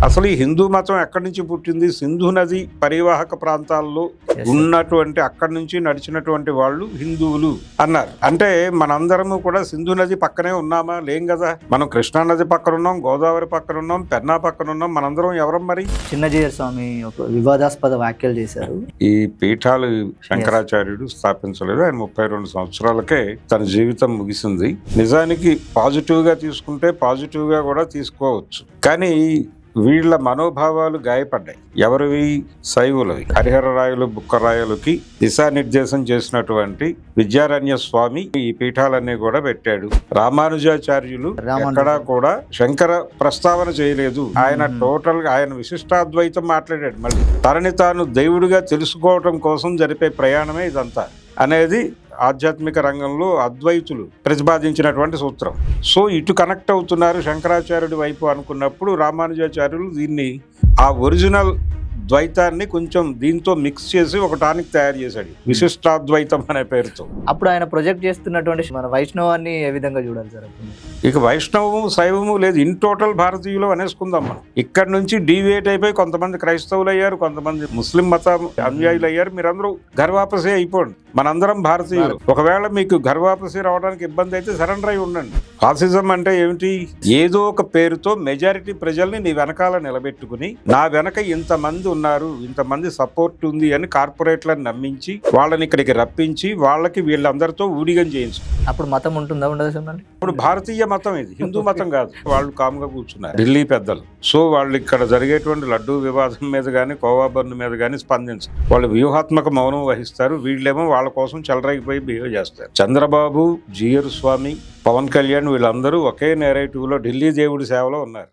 అసలు ఈ హిందూ మతం ఎక్కడి నుంచి పుట్టింది? సింధు నది పరివాహక ప్రాంతాల్లో ఉన్నటువంటి అక్కడి నుంచి నడిచినటువంటి వాళ్ళు హిందువులు అన్నారు. అంటే మనందరము కూడా సింధు నది పక్కనే ఉన్నామా? లేం కదా. మనం కృష్ణా నది పక్కన ఉన్నాం, గోదావరి పక్కన ఉన్నాం, పెన్నా పక్కన ఉన్నాం. మనందరం ఎవరం మరి? చిన్నజీయర్ స్వామి ఒక వివాదాస్పద వ్యాఖ్యలు చేశారు. ఈ పీఠాలు శంకరాచార్యుడు స్థాపించలేదు. ఆయన 32 సంవత్సరాలకే తన జీవితం ముగిసింది. నిజానికి పాజిటివ్ గా తీసుకుంటే పాజిటివ్ గా కూడా తీసుకోవచ్చు, కానీ వీళ్ళ మనోభావాలు గాయపడ్డాయి. ఎవరివి? శైవులవి. హరిహరరాయలు బుక్కరాయలకి దిశానిర్దేశం చేసినటువంటి విద్యారణ్య స్వామి ఈ పీఠాలన్నీ కూడా పెట్టాడు. రామానుజాచార్యులు ఎక్కడా కూడా శంకర ప్రస్తావన చేయలేదు. ఆయన టోటల్ గా ఆయన విశిష్టాద్వైతం మాట్లాడాడు. మళ్ళీ తనని తాను దేవుడిగా తెలుసుకోవటం కోసం జరిపే ప్రయాణమే ఇదంతా అనేది ఆధ్యాత్మిక రంగంలో అద్వైతులు ప్రతిపాదించినటువంటి సూత్రం. సో ఇటు కనెక్ట్ అవుతున్నారు శంకరాచార్యుడి వైపు అనుకున్నప్పుడు రామానుజాచార్యులు దీన్ని ఆ ఒరిజినల్ ద్వైతాన్ని కొంచెం దీంతో మిక్స్ చేసి ఒక టానిక్ తయారు చేశాడు, విశిష్టాద్వైతం అనే పేరుతో. అప్పుడు ఆయన ప్రొజెక్ట్ చేస్తున్నటువంటి మన వైష్ణవాన్ని ఏ విధంగా చూడాలి సార్? ఇక వైష్ణవము శైవము లేదు, ఇన్ టోటల్ భారతీయులు అనేసుకుందాం మనం. ఇక్కడ నుంచి డీవియేట్ అయిపోయి కొంతమంది క్రైస్తవులు అయ్యారు, కొంతమంది ముస్లిం మత అనుయాయులు అయ్యారు. మీరందరూ ఘర్వాపసే అయిపోండి, మనందరం భారతీయులు. ఒకవేళ మీకు ఘర్వాపసీ రావడానికి ఇబ్బంది అయితే సరెండర్ అయి ఉండండి. ఫాసిజం అంటే ఏమిటి? ఏదో ఒక పేరుతో మెజారిటీ ప్రజల్ని నీ వెనకాల నిలబెట్టుకుని నా వెనక ఇంతమంది ఉన్నారు, ఇంతమంది సపోర్ట్ ఉంది అని కార్పొరేట్లను నమ్మించి వాళ్ళని ఇక్కడికి రప్పించి వాళ్ళకి వీళ్ళందరితో ఊడిగం చేయించు. అప్పుడు మతం ఉంటుందా? ఉండదు సార్. ఇప్పుడు భారతీయ మతం ఇది, హిందూ మతం కాదు. వాళ్ళు కామ్గా కూర్చున్నారు ఢిల్లీ పెద్దలు. సో వాళ్ళు ఇక్కడ జరిగేటువంటి లడ్డూ వివాదం మీద కానీ కోవా బన్ను మీద కానీ స్పందించరు. వాళ్ళు వ్యూహాత్మక మౌనం వహిస్తారు. వీళ్ళేమో వాళ్ళ కోసం చెలరైపోయి బిహేవ్ చేస్తారు. చంద్రబాబు, జియర్ స్వామి, పవన్ కళ్యాణ్ వీళ్ళందరూ ఒకే నేరేటివ్ లో ఢిల్లీ దేవుడి సేవలో ఉన్నారు.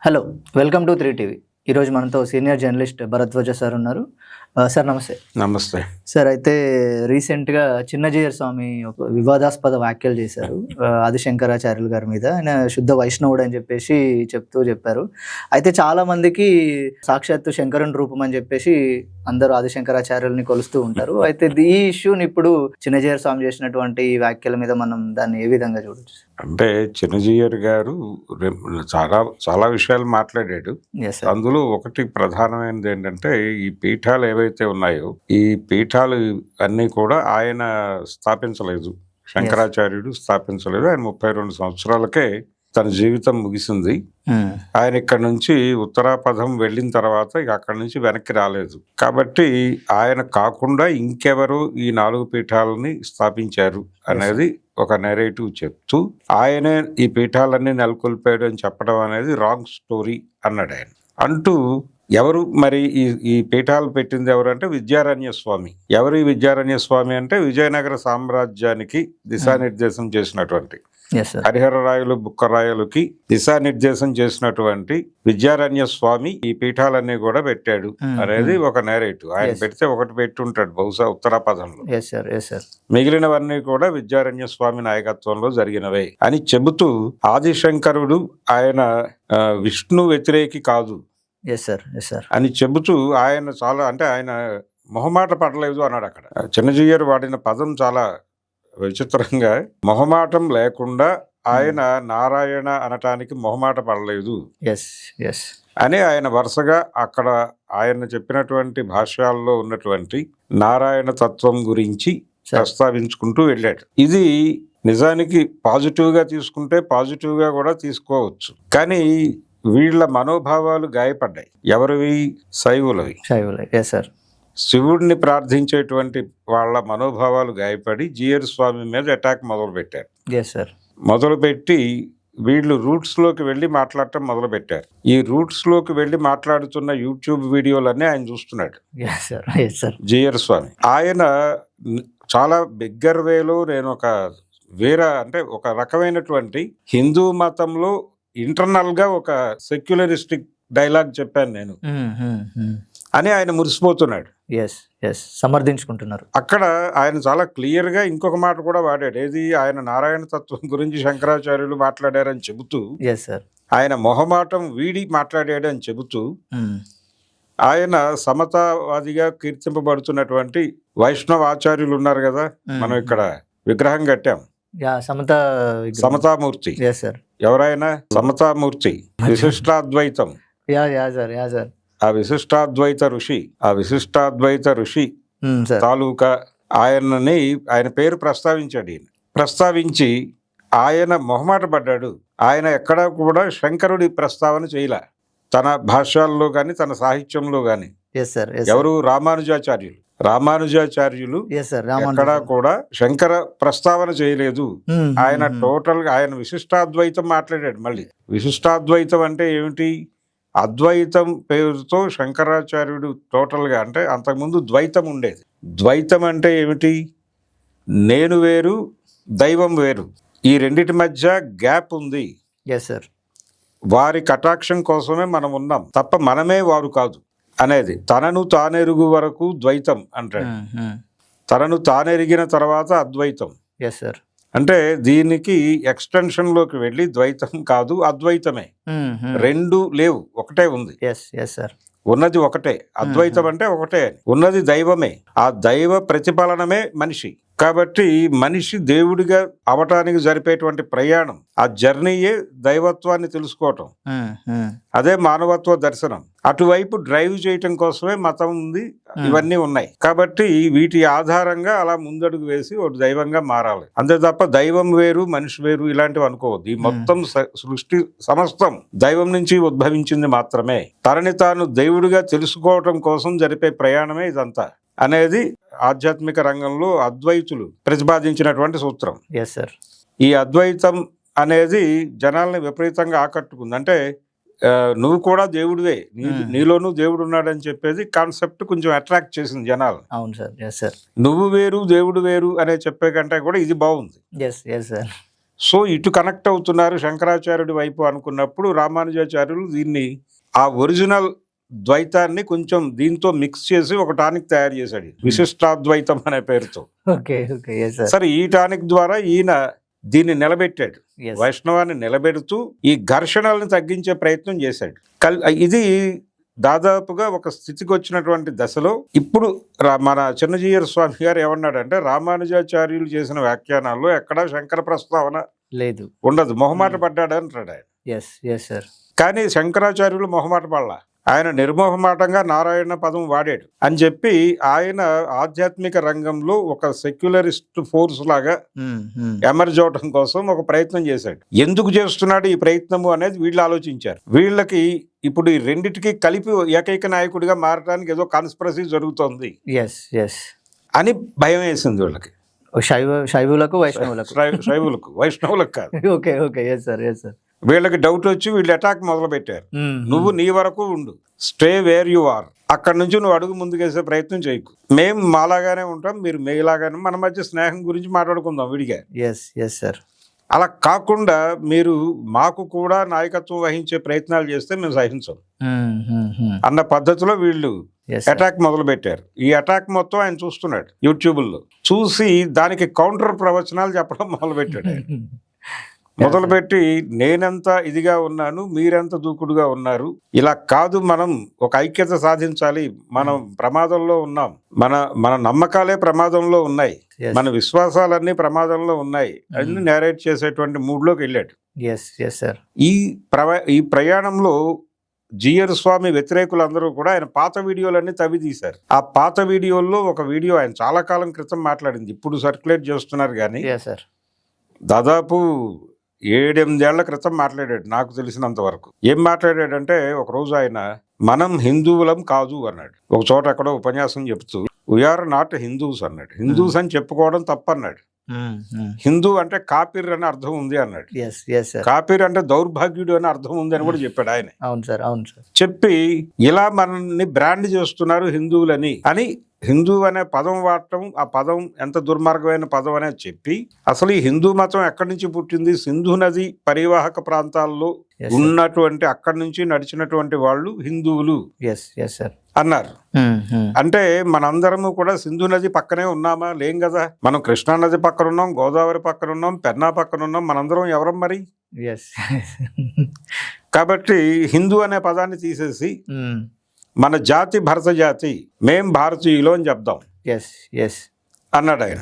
Hello, welcome to 3TV. ఈరోజు మనతో సీనియర్ జర్నలిస్ట్ భరద్వాజ సార్ ఉన్నారు. సార్ నమస్తే. నమస్తే సార్. అయితే రీసెంట్గా చిన్నజీయర్ స్వామి ఒక వివాదాస్పద వ్యాఖ్యలు చేశారు ఆదిశంకరాచార్యులు గారి మీద. ఆయన శుద్ధ వైష్ణవుడు అని చెప్పేసి చెప్పారు. అయితే చాలా మందికి సాక్షాత్తు శంకరుని రూపం అని చెప్పేసి అందరూ ఆదిశంకరాచార్యుల్ని కొలుస్తూ ఉంటారు. అయితే ఈ ఇష్యూని ఇప్పుడు చిన్నజీయర్ స్వామి చేసినటువంటి వ్యాఖ్యల మీద మనం దాన్ని ఏ విధంగా చూడొచ్చు? అంటే చిన్నజీయర్ గారు చాలా విషయాలు మాట్లాడాడు. అందులో ఒకటి ప్రధానమైనది ఏంటంటే ఈ పీఠాలు ఏవైతే ఉన్నాయో ఈ పీఠాలు అన్నీ కూడా ఆయన స్థాపించలేదు, శంకరాచార్యుడు స్థాపించలేదు. ఆయన 32 సంవత్సరాలకే తన జీవితం ముగిసింది. ఆయన ఇక్కడ నుంచి ఉత్తరాపథం వెళ్ళిన తర్వాత ఇక అక్కడి నుంచి వెనక్కి రాలేదు. కాబట్టి ఆయన కాకుండా ఇంకెవరు ఈ 4 పీఠాలని స్థాపించారు అనేది ఒక నెరేటివ్ చెప్తూ ఆయనే ఈ పీఠాలన్నీ నెలకొల్పాడు అని చెప్పడం అనేది రాంగ్ స్టోరీ అన్నాడు ఆయన. అంటూ ఎవరు మరి ఈ పీఠాలు పెట్టింది ఎవరు అంటే విద్యారణ్య స్వామి. ఎవరు ఈ విద్యారణ్య స్వామి అంటే విజయనగర సామ్రాజ్యానికి దిశానిర్దేశం చేసినటువంటి, హరిహరరాయలు బుక్కరాయలకి దిశానిర్దేశం చేసినటువంటి విద్యారణ్య స్వామి ఈ పీఠాలన్నీ కూడా పెట్టాడు అనేది ఒక నేరేటివ్. ఆయన పెడితే ఒకటి పెట్టి ఉంటాడు బహుశా ఉత్తరాపథంలో. మిగిలినవన్నీ కూడా విద్యారణ్య స్వామి నాయకత్వంలో జరిగినవే అని చెబుతూ ఆదిశంకరుడు ఆయన విష్ణు వ్యతిరేకి కాదు అని చెబుతూ ఆయన చాలా అంటే ఆయన మొహమాట పడలేదు అన్నాడు. అక్కడ చిన్నజీయర్ వాడిన పదం చాలా విచిత్రంగా, మొహమాటం లేకుండా ఆయన నారాయణ అనటానికి మొహమాట పడలేదు అని ఆయన వరుసగా అక్కడ ఆయన చెప్పినటువంటి భాష్యాల్లో ఉన్నటువంటి నారాయణ తత్వం గురించి ప్రస్తావించుకుంటూ వెళ్ళాడు. ఇది నిజానికి పాజిటివ్ గా తీసుకుంటే పాజిటివ్ గా కూడా తీసుకోవచ్చు, కానీ వీళ్ళ మనోభావాలు గాయపడ్డాయి. ఎవరివి? శైవులవి. శివుడిని ప్రార్థించేటువంటి వాళ్ళ మనోభావాలు గాయపడి జియర్ స్వామి మీద అటాక్ మొదలుపెట్టారు. మొదలుపెట్టి వీళ్ళు రూట్స్ లోకి వెళ్ళి మాట్లాడటం మొదలు పెట్టారు. ఈ రూట్స్ లోకి వెళ్ళి మాట్లాడుతున్న యూట్యూబ్ వీడియోలన్నీ ఆయన చూస్తున్నాడు జియర్ స్వామి. ఆయన చాలా బిగ్గర్ వేలో నేను ఒక రకమైనటువంటి హిందూ మతంలో ఇంటర్నల్ గా ఒక సెక్యులరిస్టిక్ డైలాగ్ చెప్పాను నేను అని ఆయన మురిసిపోతున్నాడు, సమర్థించుకుంటున్నారు. అక్కడ ఆయన చాలా క్లియర్ గా ఇంకొక మాట కూడా వాడాడు. ఏది? ఆయన నారాయణ తత్వం గురించి శంకరాచార్యులు మాట్లాడారని చెబుతూ, ఆయన మొహమాటం వీడి మాట్లాడాడు అని చెబుతూ, ఆయన సమతావాదిగా కీర్తింపబడుతున్నటువంటి వైష్ణవ ఆచార్యులు ఉన్నారు కదా, మనం ఇక్కడ విగ్రహం కట్టాం యా సమత సమతామూర్తి. Yes sir. ఎవరైనా సమతామూర్తి, విశిష్టాద్వైతం. Yeah yeah sir, yeah sir. ఆ విశిష్టాద్వైత ఋషి సార్ తాలూకా ఆయన పేరు ప్రస్తావించాడు. ప్రస్తావించి ఆయన మొహమాట పడ్డాడు. ఆయన ఎక్కడా కూడా శంకరుడి ప్రస్తావన చేయలే తన భాష్యాల్లో గాని తన సాహిత్యంలో గాని. Yes sir. ఎవరు? రామానుజాచార్యులు ఎక్కడా కూడా శంకర ప్రస్తావన చేయలేదు. ఆయన టోటల్ గా ఆయన విశిష్టాద్వైతం మాట్లాడాడు. మళ్ళీ విశిష్టాద్వైతం అంటే ఏమిటి? అద్వైతం పేరుతో శంకరాచార్యుడు టోటల్ గా, అంటే అంతకుముందు ద్వైతం ఉండేది. ద్వైతం అంటే ఏమిటి? నేను వేరు, దైవం వేరు, ఈ రెండిటి మధ్య గ్యాప్ ఉంది. Yes sir. వారి కటాక్షం కోసమే మనం ఉన్నాం తప్ప మనమే వారు కాదు అనేది. తనను తానెరుగు వరకు ద్వైతం అంటాడు. తనను తానెరిగిన తర్వాత అద్వైతం. Yes sir. అంటే దీనికి ఎక్స్టెన్షన్ లోకి వెళ్ళి ద్వైతం కాదు అద్వైతమే. రెండు లేవు, ఒకటే ఉంది. ఉన్నది ఒకటే. అద్వైతం అంటే ఒకటే, ఉన్నది దైవమే. ఆ దైవ ప్రతిఫలనమే మనిషి. కాబట్టి మనిషి దేవుడిగా అవటానికి జరిపేటువంటి ప్రయాణం, ఆ జర్నీయే దైవత్వాన్ని తెలుసుకోవటం. అదే మానవత్వ దర్శనం. అటువైపు డ్రైవ్ చేయటం కోసమే మతం ఉంది, ఇవన్నీ ఉన్నాయి. కాబట్టి వీటి ఆధారంగా అలా ముందడుగు వేసి ఒక దైవంగా మారాలి. అంతే తప్ప దైవం వేరు మనిషి వేరు ఇలాంటివి అనుకోవద్దు. ఈ మొత్తం సృష్టి సమస్తం దైవం నుంచి ఉద్భవించింది మాత్రమే. తనని తాను దేవుడిగా తెలుసుకోవటం కోసం జరిపే ప్రయాణమే ఇదంతా అనేది ఆధ్యాత్మిక రంగంలో అద్వైతులు ప్రతిపాదించినటువంటి సూత్రం. ఈ అద్వైతం అనేది జనాల్ని విపరీతంగా ఆకట్టుకుంది. అంటే నువ్వు కూడా దేవుడివే, నీలోనూ దేవుడు ఉన్నాడని చెప్పేది కాన్సెప్ట్ కొంచెం అట్రాక్ట్ చేసింది జనాలు. అవును సార్. Yes sir. నువ్వు వేరు దేవుడు వేరు అనే చెప్పే కంటే కూడా ఇది బాగుంది. సో ఇటు కనెక్ట్ అవుతున్నారు శంకరాచార్యుడి వైపు అనుకున్నప్పుడు రామానుజాచార్యులు దీన్ని, ఆ ఒరిజినల్ ద్వైతాన్ని కొంచెం దీంతో మిక్స్ చేసి ఒక టానిక్ తయారు చేశాడు, విశిష్టాద్వైతం అనే పేరుతో. సరే, ఈ టానిక్ ద్వారా ఈయన దీన్ని నిలబెట్టాడు, వైష్ణవాన్ని నిలబెడుతూ ఈ ఘర్షణలను తగ్గించే ప్రయత్నం చేశాడు. ఇది దాదాపుగా ఒక స్థితికి వచ్చినటువంటి దశలో ఇప్పుడు మన చిన్నజీయర్ స్వామి గారు ఏమన్నాడంటే, రామానుజాచార్యులు చేసిన వ్యాఖ్యానాల్లో ఎక్కడా శంకర ప్రస్తావన లేదు, ఉండదు, మొహమాట పడ్డాడు అంటాడు ఆయన. కానీ శంకరాచార్యులు మొహమాట పడలా, ఆయన నిర్మోహమాటంగా నారాయణ పదం వాడాడు అని చెప్పి ఆయన ఆధ్యాత్మిక రంగంలో ఒక సెక్యులరిస్ట్ ఫోర్స్ లాగా ఎమర్జ్ అవటం కోసం ఒక ప్రయత్నం చేశాడు. ఎందుకు చేస్తున్నాడు ఈ ప్రయత్నము అనేది వీళ్ళు ఆలోచించారు. వీళ్ళకి ఇప్పుడు ఈ రెండిటికి కలిపి ఏకైక నాయకుడిగా మారడానికి ఏదో కాన్స్పిరసీ జరుగుతోంది అని భయం వేసింది వీళ్ళకి. శైవులకు వైష్ణవులకు కాదు. వీళ్ళకి డౌట్ వచ్చి వీళ్ళు అటాక్ మొదలు పెట్టారు. నువ్వు నీ వరకు ఉండు, స్టే వేర్ యు ఆర్, అక్కడ నుంచి నువ్వు అడుగు ముందుకేసే ప్రయత్నం చేయకు, మేము మాలాగానే ఉంటాం, మీరు మేలాగానే, మన మధ్య స్నేహం గురించి మాట్లాడుకుందాం విడిగా. అలా కాకుండా మీరు మాకు కూడా నాయకత్వం వహించే ప్రయత్నాలు చేస్తే మేము సహించాం అన్న పద్ధతిలో వీళ్ళు అటాక్ మొదలు పెట్టారు. ఈ అటాక్ మొత్తం ఆయన చూస్తున్నాడు యూట్యూబ్లో. చూసి దానికి కౌంటర్ ప్రవచనాలు చెప్పడం మొదలు పెట్టాడు. మొదలుపెట్టి నేనెంత ఇదిగా ఉన్నాను, మీరెంత దూకుడుగా ఉన్నారు, ఇలా కాదు, మనం ఒక ఐక్యత సాధించాలి, మనం ప్రమాదంలో ఉన్నాం, మన నమ్మకాలే ప్రమాదంలో ఉన్నాయి, మన విశ్వాసాలన్నీ ప్రమాదంలో ఉన్నాయి అన్ని నేరేట్ చేసేటువంటి మూడ్లోకి వెళ్ళాడు. ఈ ప్రయాణంలో జియర్ స్వామి వ్యతిరేకులందరూ కూడా ఆయన పాత వీడియోలన్నీ తవ్వి తీశారు. ఆ పాత వీడియోల్లో ఒక వీడియో ఆయన చాలా కాలం క్రితం మాట్లాడింది, ఇప్పుడు సర్క్యులేట్ చేస్తున్నారు కానీ దాదాపు 7-8 ఏళ్ల క్రితం మాట్లాడాడు నాకు తెలిసినంత వరకు. ఏం మాట్లాడాడంటే, ఒక రోజు ఆయన మనం హిందువులం కాదు అన్నాడు. ఒక చోట ఎక్కడో ఉపన్యాసం చెప్తూ వీఆర్ నాట్ హిందూస్ అన్నాడు. హిందూస్ అని చెప్పుకోవడం తప్పన్నాడు. హిందూ అంటే కాపీర్ అని అర్థం ఉంది అన్నాడు. కాపీర్ అంటే దౌర్భాగ్యుడు అని అర్థం ఉంది అని కూడా చెప్పాడు ఆయన. చెప్పి ఇలా మనల్ని బ్రాండ్ చేస్తున్నారు హిందువులని అని, హిందూ అనే పదం వాడటం, ఆ పదం ఎంత దుర్మార్గమైన పదం అనేది చెప్పి, అసలు ఈ హిందూ మతం ఎక్కడి నుంచి పుట్టింది, సింధు నది పరివాహక ప్రాంతాల్లో ఉన్నటువంటి అక్కడి నుంచి నడిచినటువంటి వాళ్ళు హిందువులు అన్నారు. అంటే మనందరము కూడా సింధు నది పక్కనే ఉన్నామా? లేం కదా. మనం కృష్ణా నది పక్కన ఉన్నాం, గోదావరి పక్కన ఉన్నాం, పెన్నా పక్కన ఉన్నాం, మనందరం ఎవరం మరి? కాబట్టి హిందూ అనే పదాన్ని తీసేసి మన జాతి భరత జాతి, మేం భారతీయులు అని చెప్దాం అన్నాడు ఆయన.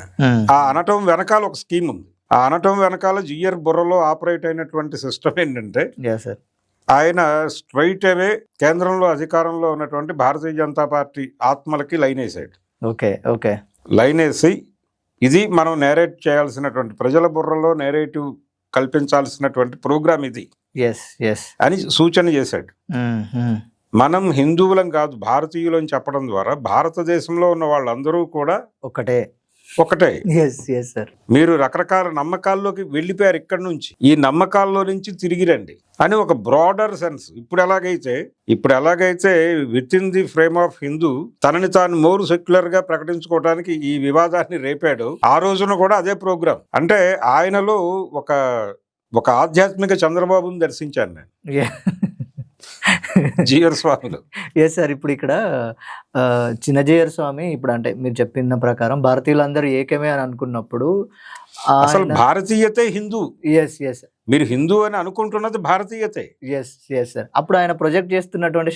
ఆ అనటం వెనకాల ఒక స్కీమ్ ఉంది. ఆ అనటం వెనకాల జిఆర్ బుర్రలో ఆపరేట్ అయినటువంటి సిస్టమ్ ఏంటంటే సార్ ఆయన స్ట్రైట్ అవే కేంద్రంలో అధికారంలో ఉన్నటువంటి భారతీయ జనతా పార్టీ ఆత్మలకి లైన్ వేసాడు. ఓకే ఓకే లైన్ వేసి ఇది మనం నేరేట్ చేయాల్సినటువంటి, ప్రజల బుర్రలో నేరేటివ్ కల్పించాల్సినటువంటి ప్రోగ్రామ్ ఇది అని సూచన చేశాడు. మనం హిందువులం కాదు, భారతీయులని చెప్పడం ద్వారా భారతదేశంలో ఉన్న వాళ్ళందరూ కూడా ఒకటే. మీరు రకరకాల నమ్మకాల్లోకి వెళ్ళిపోయారు, ఇక్కడ నుంచి ఈ నమ్మకాల్లో నుంచి తిరిగి రండి అని ఒక బ్రాడర్ సెన్స్. ఇప్పుడు ఎలాగైతే with in the frame of Hindu తనని తాను మోర్ సెక్యులర్ గా ప్రకటించుకోవడానికి ఈ వివాదాన్ని రేపాడు, ఆ రోజున కూడా అదే ప్రోగ్రాం. అంటే ఆయనలో ఒక ఆధ్యాత్మిక చంద్రబాబుని దర్శించాను నేను. జిఆర్ స్వామిలో సార్ ఇప్పుడు ఇక్కడ చిన్నజీయర్ స్వామి ఇప్పుడు అంటే మీరు చెప్పిన ప్రకారం భారతీయులందరూ ఏకమే అని అనుకున్నప్పుడు అసలు భారతీయతే హిందూ. మీరు హిందూ అని అనుకుంటున్నది భారతీయతే. సార్ అప్పుడు ఆయన ప్రొజెక్ట్ చేస్తున్నటువంటి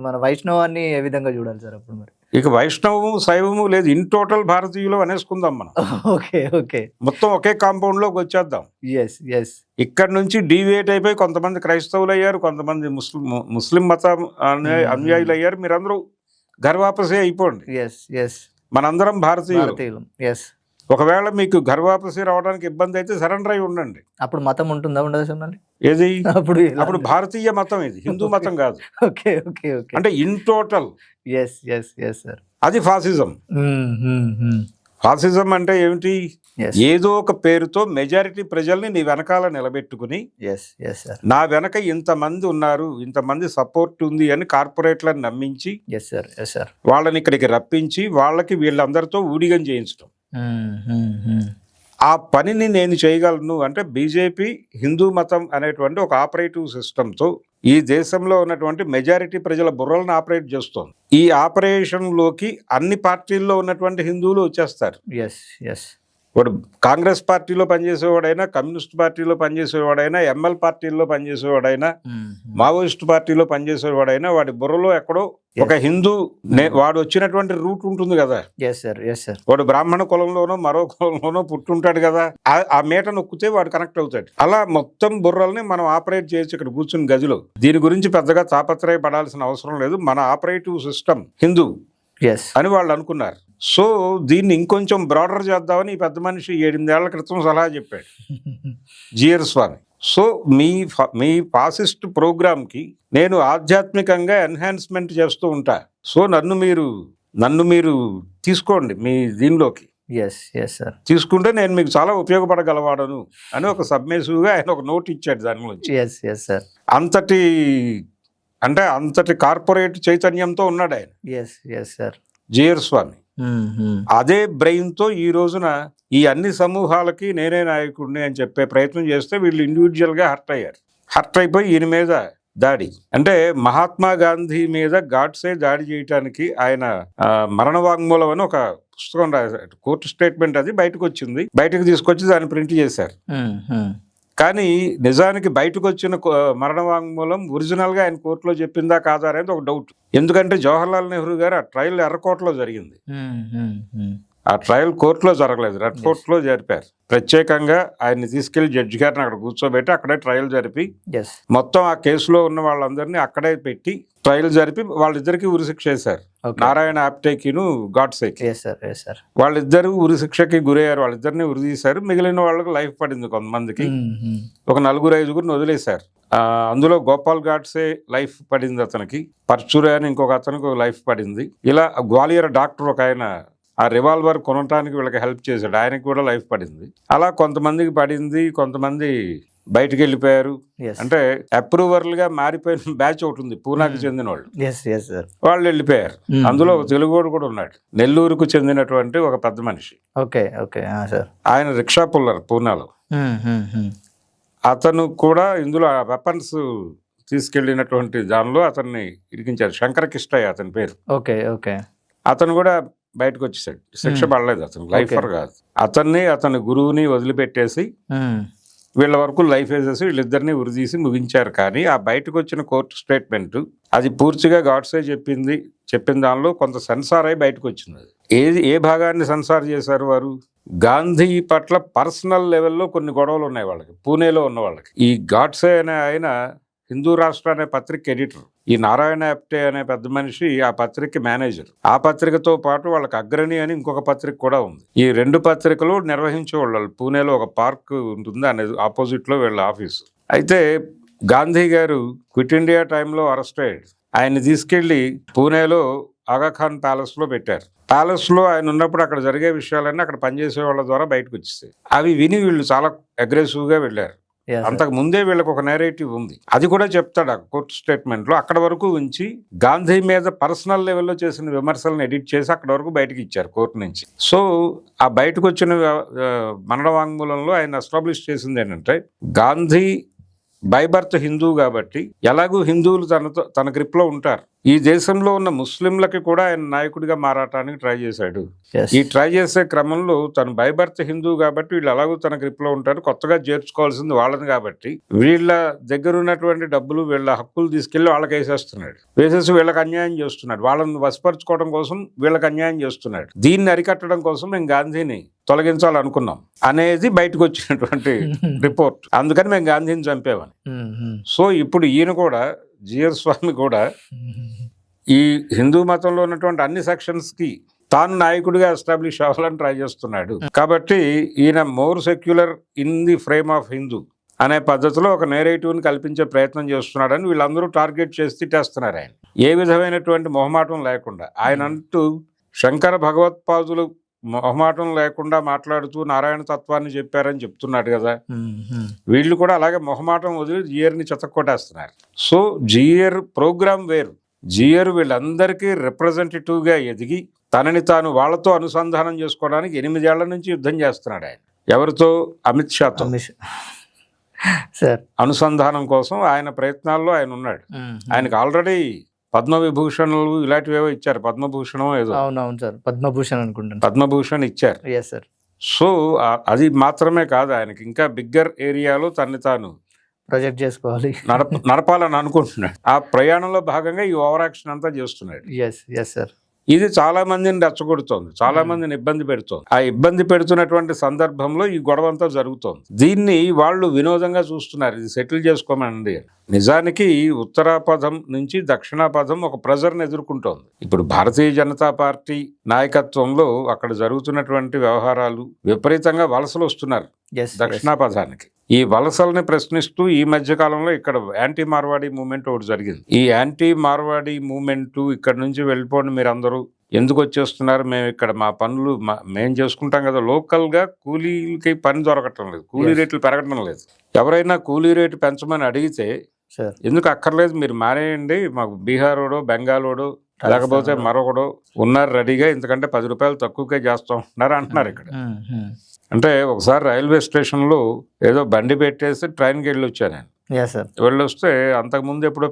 మన వైష్ణవాన్ని ఏ విధంగా చూడాలి సార్ అప్పుడు? మరి ఇక వైష్ణవము శైవము లేదు, ఇన్ టోటల్ భారతీయులు అనేసుకుందాం మనం. ఓకే మొత్తం ఒకే కాంపౌండ్ లోకి వచ్చేద్దాం. ఇక్కడ నుంచి డీవియేట్ అయిపోయి కొంతమంది క్రైస్తవులు అయ్యారు, కొంతమంది ముస్లిం మత అనుయాయులు అయ్యారు. మీరందరూ గర్వాపసే అయిపోండి. మనందరం భారతీయులు. ఒకవేళ మీకు గర్వాపసి రావడానికి ఇబ్బంది అయితే సరెండర్ అయి ఉండండి. అప్పుడు మతం ఉంటుందా ఉండదు సార్? ఏది అప్పుడు భారతీయ మతం, ఇది హిందూ మతం కాదు. అంటే ఇన్ టోటల్ సార్ అది ఫాసిజం. ఫాసిజం అంటే ఏమిటి? ఏదో ఒక పేరుతో మెజారిటీ ప్రజల్ని నీ వెనకాల నిలబెట్టుకుని నా వెనక ఇంతమంది ఉన్నారు, ఇంతమంది సపోర్ట్ ఉంది అని కార్పొరేట్లను నమ్మించి వాళ్ళని ఇక్కడికి రప్పించి వాళ్ళకి వీళ్ళందరితో ఊడిగం చేయించడం. ఆ పనిని నేను చేయగలను అంటే బీజేపీ హిందూ మతం అనేటువంటి ఒక ఆపరేటివ్ సిస్టంతో ఈ దేశంలో ఉన్నటువంటి మెజారిటీ ప్రజల బుర్రలను ఆపరేట్ చేస్తోంది. ఈ ఆపరేషన్ లోకి అన్ని పార్టీల్లో ఉన్నటువంటి హిందువులు వచ్చేస్తారు. వాడు కాంగ్రెస్ పార్టీలో పనిచేసేవాడైనా, కమ్యూనిస్ట్ పార్టీలో పనిచేసేవాడైనా, ఎంఎల్ పార్టీల్లో పనిచేసేవాడైనా, మావోయిస్ట్ పార్టీలో పనిచేసేవాడైనా వాడి బుర్రలో ఎక్కడో ఒక హిందూ వాడు వచ్చినటువంటి రూట్ ఉంటుంది కదా. వాడు బ్రాహ్మణ కులంలోనో మరో కులంలోనో పుట్టుంటాడు కదా, ఆ మేట నొక్కితే వాడు కనెక్ట్ అవుతాడు. అలా మొత్తం బుర్రల్ని మనం ఆపరేట్ చేయొచ్చు ఇక్కడ కూర్చుని గదిలో. దీని గురించి పెద్దగా తాపత్రయపడాల్సిన అవసరం లేదు. మన ఆపరేటివ్ సిస్టమ్ హిందూ అని వాళ్ళు అనుకున్నారు. సో దీన్ని ఇంకొంచెం బ్రాడర్ చేద్దామని ఈ పెద్ద మనిషి 8 ఏళ్ల క్రితం సలహా చెప్పాడు జిఆర్ స్వామి. సో మీ ఫాసిస్ట్ ప్రోగ్రామ్ కి నేను ఆధ్యాత్మికంగా ఎన్హాన్స్మెంట్ చేస్తూ ఉంటా. సో నన్ను మీరు తీసుకోండి మీ దీనిలోకి. తీసుకుంటే నేను మీకు చాలా ఉపయోగపడగలవాడను అని ఒక సబ్మిసివ్ గా ఆయన ఒక నోట్ ఇచ్చాడు దాని గురించి. అంతటి కార్పొరేట్ చైతన్యంతో ఉన్నాడు ఆయన జిఆర్ స్వామి. అదే బ్రెయిన్ తో ఈ రోజున ఈ అన్ని సమూహాలకి నేనే నాయకుడిని అని చెప్పే ప్రయత్నం చేస్తే వీళ్ళు ఇండివిజువల్ గా హర్ట్ అయిపోయి ఈయన మీద దాడి. అంటే మహాత్మా గాంధీ మీద గాడ్సే దాడి చేయటానికి ఆయన మరణ వాంగ్మూలం అని ఒక పుస్తకం రాశారు. కోర్టు స్టేట్మెంట్ అది బయటకు వచ్చింది. బయటకు తీసుకొచ్చి దాన్ని ప్రింట్ చేశారు. కానీ నిజానికి బయటకు వచ్చిన మరణ వాంగ్మూలం ఒరిజినల్ గా ఆయన కోర్టులో చెప్పిందా కాదా అనేది ఒక డౌట్. ఎందుకంటే జవహర్లాల్ నెహ్రూ గారు ఆ ట్రయల్ ఎర్రకోటలో జరిగింది. ఆ ట్రయల్ కోర్టులో జరగలేదు, రెడ్ ఫోర్ట్ లో జరిపారు. ప్రత్యేకంగా ఆయన్ని తీసుకెళ్లి జడ్జి గారిని అక్కడ కూర్చోబెట్టి అక్కడే ట్రయల్ జరిపి మొత్తం ఆ కేసులో ఉన్న వాళ్ళందరినీ అక్కడే పెట్టి ట్రయల్ జరిపి వాళ్ళిద్దరికి ఉరిశిక్ష వేశారు. నారాయణ ఆప్టేకిను గాడ్సేకి. వాళ్ళిద్దరు ఉరిశిక్షకి గురయ్యారు. వాళ్ళిద్దరిని ఉరి తీశారు. మిగిలిన వాళ్ళకి లైఫ్ పడింది. కొంతమందికి ఒక 4-5 వదిలేశారు. అందులో గోపాల్ గాడ్సే లైఫ్ పడింది, అతనికి పర్చురే అని ఇంకొక అతనికి లైఫ్ పడింది. ఇలా గ్వాలియర్ డాక్టర్ ఒక ఆయన ఆ రివాల్వర్ కొనటానికి వీళ్ళకి హెల్ప్ చేశాడు, ఆయనకి కూడా లైఫ్ పడింది. అలా కొంతమందికి పడింది, కొంతమంది బయటకు వెళ్ళిపోయారు. అంటే అప్రూవర్ల్ గా మారిపోయిన బ్యాచ్ ఒకటి ఉంది, పూనాకి చెందిన వాళ్ళు వెళ్ళిపోయారు. అందులో ఒక తెలుగువాడు కూడా ఉన్నాడు, నెల్లూరుకు చెందినటువంటి ఒక పెద్ద మనిషి. ఆయన రిక్షా పుల్లర్ పూనాలో. అతను కూడా ఇందులో వెపన్స్ తీసుకెళ్లినటువంటి దానిలో అతన్ని ఇరికించారు. శంకర కిష్టయ్య అతని పేరు. అతను కూడా బయటకు వచ్చేసాడు. శిక్ష పడలేదు, అతను లైఫర్ కాదు. అతన్ని గురువుని వదిలిపెట్టేసి వీళ్ళ వరకు లైఫ్ వేసేసి వీళ్ళిద్దరిని ఉరిదీసి ముగించారు. కానీ ఆ బయటకు వచ్చిన కోర్టు స్టేట్మెంట్ అది పూర్తిగా గాడ్సే చెప్పిన దానిలో కొంత సెన్సార్ అయి బయటకు వచ్చింది. ఏ భాగాన్ని సెన్సార్ చేశారు వారు? గాంధీ పట్ల పర్సనల్ లెవెల్లో కొన్ని గొడవలు ఉన్నాయి వాళ్ళకి, పూణేలో ఉన్న వాళ్ళకి. ఈ గాడ్సే అనే ఆయన హిందూ రాష్ట్ర అనే పత్రిక ఎడిటర్, ఈ నారాయణ ఆప్టే అనే పెద్ద మనిషి ఆ పత్రిక మేనేజర్. ఆ పత్రికతో పాటు వాళ్ళకి అగ్రణి అని ఇంకొక పత్రిక కూడా ఉంది. ఈ 2 పత్రికలు నిర్వహించేవాళ్ళు. పూణేలో ఒక పార్క్ ఉంటుంది, అనేది ఆపోజిట్ లో వీళ్ళ ఆఫీసు. అయితే గాంధీ గారు క్విట్ ఇండియా టైంలో అరెస్ట్ అయ్యాడు. ఆయన్ని తీసుకెళ్లి పూణేలో ఆగాఖాన్ ప్యాలెస్ లో పెట్టారు. ప్యాలెస్ లో ఆయన ఉన్నప్పుడు అక్కడ జరిగే విషయాలన్నీ అక్కడ పనిచేసే వాళ్ళ ద్వారా బయటకు వచ్చేసాయి. అవి విని వీళ్ళు చాలా అగ్రెసివ్ గా వెళ్ళారు. అంతకు ముందే వీళ్ళకి ఒక నేరేటివ్ ఉంది, అది కూడా చెప్తాడు ఆ కోర్టు స్టేట్మెంట్ లో. అక్కడ వరకు ఉంచి గాంధీ మీద పర్సనల్ లెవెల్లో చేసిన విమర్శలను ఎడిట్ చేసి అక్కడ వరకు బయటకు ఇచ్చారు కోర్టు నుంచి. సో ఆ బయటకు వచ్చిన మరణ వాంగ్మూలంలో ఆయన ఎస్టాబ్లిష్ చేసింది ఏంటంటే, గాంధీ బై బర్త్ హిందూ కాబట్టి ఎలాగూ హిందువులు తన గ్రిప్ లో ఉంటారు. ఈ దేశంలో ఉన్న ముస్లింలకి కూడా ఆయన నాయకుడిగా మారటానికి ట్రై చేశాడు. ఈ ట్రై చేసే క్రమంలో తను బై బర్త్ హిందూ కాబట్టి వీళ్ళు ఎలాగూ తన గ్రిప్ లో ఉంటారు, కొత్తగా చేర్చుకోవాల్సింది వాళ్ళని కాబట్టి వీళ్ళ దగ్గర ఉన్నటువంటి డబ్బులు, వీళ్ళ హక్కులు తీసుకెళ్లి వాళ్ళకి వేసేసి వీళ్ళకి అన్యాయం చేస్తున్నాడు. వాళ్ళని వశపరుచుకోవడం కోసం వీళ్ళకి అన్యాయం చేస్తున్నాడు. దీన్ని అరికట్టడం కోసం మేము గాంధీని తొలగించాలనుకున్నాం అనేది బయటకు వచ్చినటువంటి రిపోర్ట్. అందుకని మేము గాంధీని చంపామని. సో ఇప్పుడు ఈయన కూడా, జిఆర్ స్వామి కూడా ఈ హిందూ మతంలో ఉన్నటువంటి అన్ని సెక్షన్స్ కి తాను నాయకుడిగా ఎస్టాబ్లిష్ అవ్వాలని ట్రై చేస్తున్నాడు. కాబట్టి ఈయన more secular in the frame of Hindu అనే పద్ధతిలో ఒక నేరేటివ్ని కల్పించే ప్రయత్నం చేస్తున్నాడని వీళ్ళందరూ టార్గెట్ చేసి తిట్టేస్తున్నారు ఆయన, ఏ విధమైనటువంటి మొహమాటం లేకుండా. ఆయన అంటూ శంకర భగవత్పాదులు మొహమాటం లేకుండా మాట్లాడుతూ నారాయణ తత్వాన్ని చెప్పారని చెప్తున్నాడు కదా. వీళ్ళు కూడా అలాగే మొహమాటం వదిలి జిఆర్ని చెత్తకొట్టేస్తున్నారు. సో జిఆర్ ప్రోగ్రామ్ వేరు. జిఆర్ వీళ్ళందరికీ రిప్రజెంటేటివ్ గా ఎదిగి తనని తాను వాళ్ళతో అనుసంధానం చేసుకోవడానికి 8 ఏళ్ల నుంచి యుద్ధం చేస్తున్నాడు ఆయన. ఎవరితో? అమిత్ షాతో అనుసంధానం కోసం ఆయన ప్రయత్నాల్లో ఆయన ఉన్నాడు. ఆయనకు ఆల్రెడీ పద్మవిభూషణలు ఇలాంటివేవో ఇచ్చారు. పద్మభూషణం ఏదో, అవునవును సార్, పద్మభూషణ్ అనుకుంటాను, పద్మభూషణ్ ఇచ్చారు. సో అది మాత్రమే కాదు, ఆయనకి ఇంకా బిగ్గర్ ఏరియాలో తనని తాను ప్రొజెక్ట్ చేసుకోవాలి, నడపాలని అనుకుంటున్నాడు. ఆ ప్రయాణంలో భాగంగా ఈ ఓవర్ యాక్షన్ అంతా చేస్తున్నాడు. సార్ ఇది చాలా మందిని రెచ్చగొడుతోంది, చాలా మందిని ఇబ్బంది పెడుతోంది. ఆ ఇబ్బంది పెడుతున్నటువంటి సందర్భంలో ఈ గొడవ అంతా జరుగుతోంది. దీన్ని వాళ్ళు వినోదంగా చూస్తున్నారు, ఇది సెటిల్ చేసుకోమనండి. నిజానికి ఉత్తరాపథం నుంచి దక్షిణాపథం ఒక ప్రెజర్ని ఎదుర్కొంటోంది. ఇప్పుడు భారతీయ జనతా పార్టీ నాయకత్వంలో అక్కడ జరుగుతున్నటువంటి వ్యవహారాలు, విపరీతంగా వలసలు వస్తున్నారు దక్షిణాపథానికి. ఈ వలసల్ని ప్రశ్నిస్తూ ఈ మధ్య కాలంలో ఇక్కడ యాంటీ మార్వాడి మూవ్మెంట్ ఒకటి జరిగింది. ఈ యాంటీ మార్వాడి మూవ్మెంట్ ఇక్కడ నుంచి వెళ్ళిపోండి మీరందరూ, ఎందుకు వచ్చేస్తున్నారు, మేము ఇక్కడ మా పనులు మేము చేసుకుంటాం కదా. లోకల్ గా కూలీలకి పని దొరకటం లేదు, కూలీ రేట్లు పెరగటం లేదు. ఎవరైనా కూలీ రేటు పెంచమని అడిగితే ఎందుకు అక్కర్లేదు మీరు మానేయండి, మాకు బీహారోడో బెంగాలోడో లేకపోతే మరొకడో ఉన్నారు రెడీగా, ఎందుకంటే 10 రూపాయలు తక్కువకే చేస్తాం అంటున్నారు ఇక్కడ. అంటే ఒకసారి రైల్వే స్టేషన్ లో ఏదో బండి పెట్టేసి ట్రైన్కి వెళ్ళి వచ్చాను నేను. వెళ్ళొస్తే అంతకుముందు ఎప్పుడో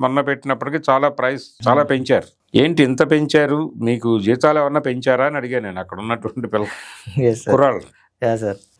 మొన్న పెట్టినప్పటికీ ప్రైస్ చాలా పెంచారు. ఏంటి ఇంత పెంచారు, మీకు జీతాలు ఏమన్నా పెంచారా అని అడిగాను నేను అక్కడ ఉన్నటువంటి కుర్రాళ్ళు.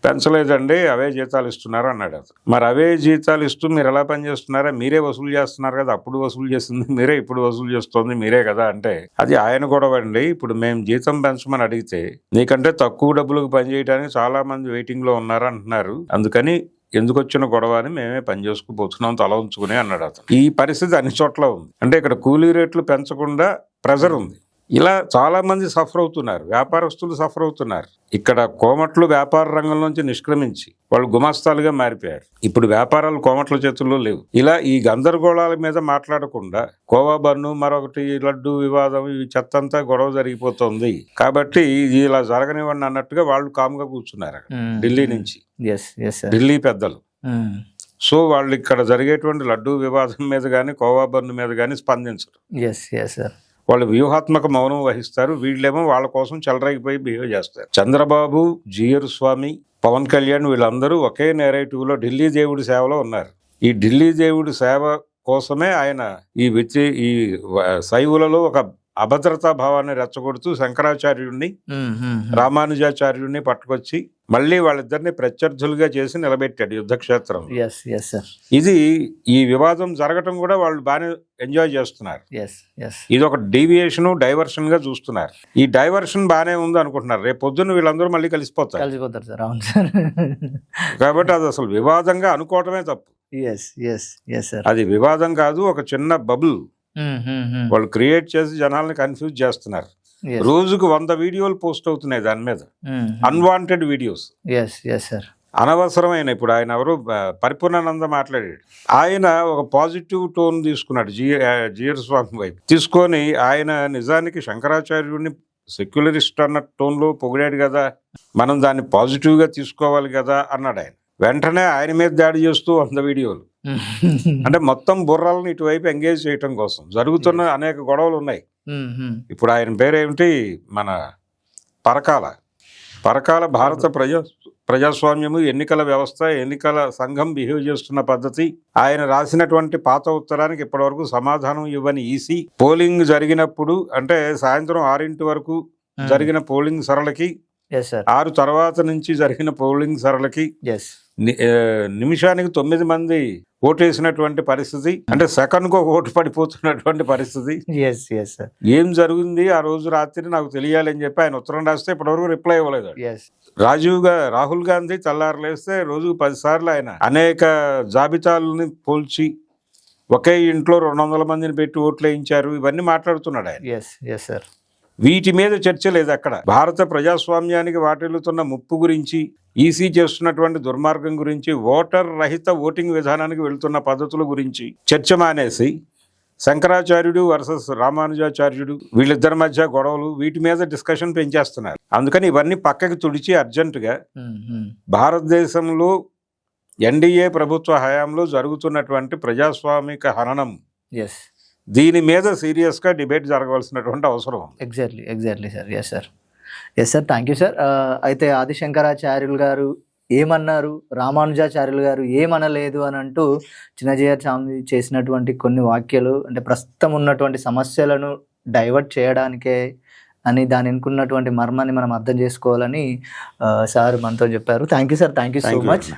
పెంచలేదండి, అవే జీతాలు ఇస్తున్నారు అన్నాడు. మరి అవే జీతాలు ఇస్తూ మీరు ఎలా పని చేస్తున్నారా, మీరే వసూలు చేస్తున్నారు కదా, అప్పుడు వసూలు చేసింది మీరే, ఇప్పుడు వసూలు చేస్తుంది మీరే కదా అంటే, అది ఆయన గొడవ అండి. ఇప్పుడు మేము జీతం పెంచమని అడిగితే నీకంటే తక్కువ డబ్బులకు పని చేయడానికి చాలా మంది వెయిటింగ్ లో ఉన్నారు అంటున్నారు, అందుకని ఎందుకు వచ్చిన గొడవ అని మేమే పని చేసుకుపోతున్నాం తల ఉంచుకుని అన్నాడు అతను. ఈ పరిస్థితి అన్ని చోట్ల ఉంది. అంటే ఇక్కడ కూలీ రేట్లు పెంచకుండా ప్రెజర్ ఉంది. ఇలా చాలా మంది సఫర్ అవుతున్నారు, వ్యాపారస్తులు సఫర్ అవుతున్నారు. ఇక్కడ కోమట్లు వ్యాపార రంగం నుంచి నిష్క్రమించి వాళ్ళు గుమాస్తాలుగా మారిపోయారు. ఇప్పుడు వ్యాపారాలు కోమట్ల చేతుల్లో లేవు. ఇలా ఈ గందరగోళాల మీద మాట్లాడకుండా కోవా బన్ను, మరొకటి లడ్డు వివాదం, ఈ చెత్తంతా గొడవ జరిగిపోతుంది కాబట్టి ఇది ఇలా జరగనివ్వండి అన్నట్టుగా వాళ్ళు కామ్గా కూర్చున్నారు ఢిల్లీ నుంచి, ఢిల్లీ పెద్దలు. సో వాళ్ళు ఇక్కడ జరిగేటువంటి లడ్డు వివాదం మీద కానీ కోవా బన్ను మీద కానీ స్పందించరు. వాళ్ళు వ్యూహాత్మక మౌనం వహిస్తారు. వీళ్ళేమో వాళ్ళ కోసం చెలరేగిపోయి బిహేవ్ చేస్తారు. చంద్రబాబు, జిఆర్ స్వామి, పవన్ కళ్యాణ్ వీళ్ళందరూ ఒకే నేరేటివ్ లో ఢిల్లీ దేవుడి సేవలో ఉన్నారు. ఈ ఢిల్లీ దేవుడి సేవ కోసమే ఆయన ఈ శైవులలో ఒక అభద్రతా భావాన్ని రెచ్చగొడుతూ శంకరాచార్యుడిని, రామానుజాచార్యుడిని పట్టుకొచ్చి మళ్ళీ వాళ్ళిద్దరిని ప్రత్యర్థులుగా చేసి నిలబెట్టాడు యుద్ధక్షేత్రం. Yes yes sir. ఇది ఈ వివాదం జరగటం కూడా వాళ్ళు బాగానే ఎంజాయ్ చేస్తున్నారు. Yes yes. ఇది ఒక డీవియేషన్, డైవర్షన్ గా చూస్తున్నారు. ఈ డైవర్షన్ బాగానే ఉంది అనుకుంటున్నారు. రేపు పొద్దున్న వీళ్ళందరూ మళ్ళీ కలిసిపోతారు సార్. అవును సార్. కాబట్టి అది అసలు వివాదంగా అనుకోవటమే తప్పు. Yes yes yes sir. అది వివాదం కాదు, ఒక చిన్న బబుల్ వాళ్ళు క్రియేట్ చేసి జనాల్ని కన్ఫ్యూజ్ చేస్తున్నారు. రోజుకు 100 వీడియోలు పోస్ట్ అవుతున్నాయి దాని మీద, అన్వాంటెడ్ వీడియోస్. అనవసరమైన. ఇప్పుడు ఆయన ఎవరు పరిపూర్ణానంద మాట్లాడాడు, ఆయన ఒక పాజిటివ్ టోన్ తీసుకున్నాడు జిఆర్ స్వామి వైపు తీసుకొని. ఆయన నిజానికి శంకరాచార్యుడిని సెక్యులరిస్ట్ అన్న టోన్లో పొగిడాడు కదా, మనం దాన్ని పాజిటివ్గా తీసుకోవాలి కదా అన్నాడు ఆయన. వెంటనే ఆయన మీద దాడి చేస్తూ 100 వీడియోలు. అంటే మొత్తం బుర్రలను ఇటువైపు ఎంగేజ్ చేయటం కోసం జరుగుతున్న అనేక గొడవలు ఉన్నాయి. ఇప్పుడు ఆయన పేరేమిటి, మన పరకాల భారత ప్రజాస్వామ్యము, ఎన్నికల వ్యవస్థ, ఎన్నికల సంఘం బిహేవ్ చేస్తున్న పద్ధతి. ఆయన రాసినటువంటి పాత ఉత్తరానికి ఇప్పటివరకు సమాధానం ఇవ్వని ఈసీ. పోలింగ్ జరిగినప్పుడు అంటే సాయంత్రం 6 వరకు జరిగిన పోలింగ్ సరళకి, 6 తర్వాత నుంచి జరిగిన పోలింగ్ సరళకి నిమిషానికి 9 మంది ఓటేసినటువంటి పరిస్థితి. అంటే సెకండ్కు ఒక ఓటు పడిపోతున్నటువంటి పరిస్థితి. ఏం జరిగింది ఆ రోజు రాత్రి నాకు తెలియాలని చెప్పి ఆయన ఉత్తరం రాస్తే ఇప్పటివరకు రిప్లై ఇవ్వలేదు. రాహుల్ గాంధీ తెల్లారలేస్తే రోజుకు 10 సార్లు ఆయన అనేక జాబితాలని పోల్చి ఒకే ఇంట్లో 200 మందిని పెట్టి ఓట్లు వేయించారు, ఇవన్నీ మాట్లాడుతున్నాడు ఆయన. వీటి మీద చర్చ లేదు అక్కడ. భారత ప్రజాస్వామ్యానికి వాటిల్లుతున్న ముప్పు గురించి, ఈసీ చేస్తున్నటువంటి దుర్మార్గం గురించి, ఓటర్ రహిత ఓటింగ్ విధానానికి వెళ్తున్న పద్ధతుల గురించి చర్చ మానేసి శంకరాచార్యుడు వర్సెస్ రామానుజాచార్యుడు, వీళ్ళిద్దరి మధ్య గొడవలు, వీటి మీద డిస్కషన్ పెంచేస్తున్నారు. అందుకని ఇవన్నీ పక్కకి తుడిచి అర్జెంటుగా భారతదేశంలో ఎన్డీఏ ప్రభుత్వ హయాంలో జరుగుతున్నటువంటి ప్రజాస్వామిక హననం, దీని మీద సీరియస్గా డిబేట్ జరగవలసినటువంటి అవసరం. Exactly sir. Yes sir, thank you sir. అయితే ఆదిశంకరాచార్యులు గారు ఏమన్నారు, రామానుజాచార్యులు గారు ఏమనలేదు అని అంటూ చిన్నజీఆర్ స్వామి చేసినటువంటి కొన్ని వ్యాఖ్యలు అంటే ప్రస్తుతం ఉన్నటువంటి సమస్యలను డైవర్ట్ చేయడానికే అని దాని అనుకున్నటువంటి మర్మాన్ని మనం అర్థం చేసుకోవాలని సార్ మనతో చెప్పారు. Thank you sir. Thank you so much.